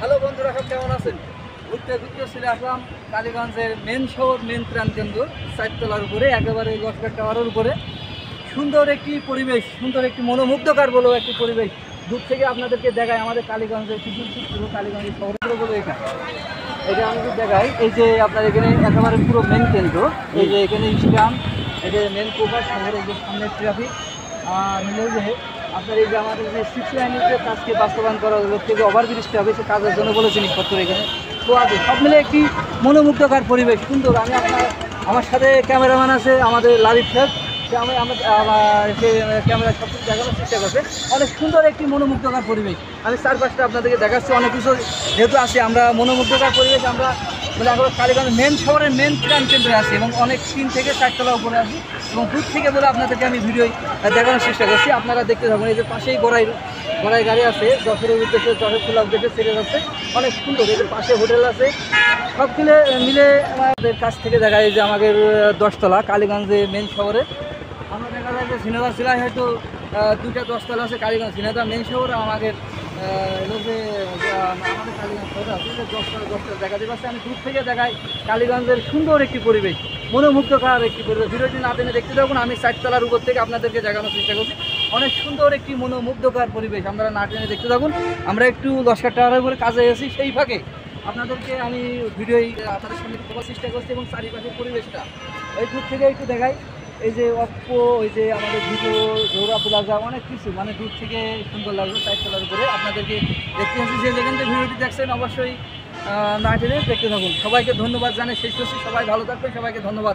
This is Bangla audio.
হ্যালো বন্ধুরা, সব কেমন আছেন? ঘুরতে ঘুরতে চলে আসলাম কালীগঞ্জের মেন শহর, মেন প্রাণকেন্দ্র চারতলার উপরে, একেবারে লস্কর টাওয়ারের উপরে। সুন্দর একটি পরিবেশ, সুন্দর একটি মনোমুগ্ধকর বলো একটি পরিবেশ। দূর থেকে আপনাদেরকে দেখায় আমাদের কালীগঞ্জের কিছু পুরো কালীগঞ্জের শহরগুলো বলো এটা আমি যদি দেখাই, এই যে আপনার এখানে একেবারে পুরো মেন কেন্দ্র, এই যে এখানে স্ট্যান্ড, এই যে মেন কোপার শহরের যে সামনের ট্রাফিক, আর হলো যে আপনার এই যে আমাদের যে 6 লাইনের যে কাজকে বাস্তবায়ন করা হলো, থেকে ওভারব্রিজটা হবে, সে কাজের জন্য বলেছেন জিনিসপত্র এখানে তো আছে। সব মিলে একটি মনোমুগ্ধকর পরিবেশ, সুন্দর। আমি আমার সাথে ক্যামেরাম্যান আছে আমাদের লালিত সাহেব, সে ক্যামেরা সব কিছু দেখানোর চেষ্টা করছে। অনেক সুন্দর একটি মনোমুগ্ধকর পরিবেশ। আমি চারপাশটা আপনাদেরকে দেখাচ্ছি, অনেক কিছু যেহেতু আছে আমরা মনোমুগ্ধকর পরিবেশ। আমরা মানে এখন কালীগঞ্জ মেন শহরের মেন প্রাণ কেন্দ্রে আছি এবং অনেক 3 থেকে 4 তলা উপরে আছি এবং দূর থেকে বলে আপনাদেরকে আমি ভিডিও দেখানোর চেষ্টা করছি। আপনারা দেখতে থাকুন। এই যে পাশেই গড়াই গাড়ি আছে, যশোরের উদ্দেশ্যে, যশোর খোলা উদ্দেশ্যে ছেড়ে যাচ্ছে, অনেক সুন্দর। এদের পাশে হোটেল আছে। সব মিলে আমাদের কাছ থেকে দেখা যায় যে আমাদের 10 তলা কালীগঞ্জে মেন শহরে। আমরা দেখা যায় যে ঝিনাইদহ জেলায় হয়তো 2টা 10 তলা আছে কালীগঞ্জ ঝিনাইদহ মেন শহর। আমাদের হলো যে আমাদের কালীগঞ্জ শহরে আছে 10 তলা দেখা দিয়ে পাচ্ছে। আমি দূর থেকে দেখাই কালীগঞ্জের সুন্দর একটি পরিবেশ, মনোমুগ্ধকর একটি পরিবেশ। ভিডিওটি না টেনে দেখতে থাকুন। আমি 4 তলার উপর থেকে আপনাদেরকে দেখানোর চেষ্টা করছি। অনেক সুন্দর একটি মনোমুগ্ধকর পরিবেশ, আমরা না টেনে দেখতে থাকুন। আমরা একটু লস্কর টাওয়ারের উপরে কাজে এসেছি, সেই ফাঁকে আপনাদেরকে আমি ভিডিওই আপনাদের সামনে দেওয়ার চেষ্টা করছি এবং চারিপাশের পরিবেশটা এই দূর থেকে একটু দেখাই। এই যে অপ্পো, ওই যে আমাদের ভিডিও জোড়া প্লাজা, অনেক কিছু মানে দূর থেকে সুন্দর লাগলো। 4 তলার উপরে আপনাদেরকে দেখতে পাচ্ছি। যে যেখান থেকে ভিডিওটি দেখছেন অবশ্যই না টেনে দেখতে থাকুন। সবাইকে ধন্যবাদ জানাই শেষ করছি। সবাই ভালো থাকবেন, সবাইকে ধন্যবাদ।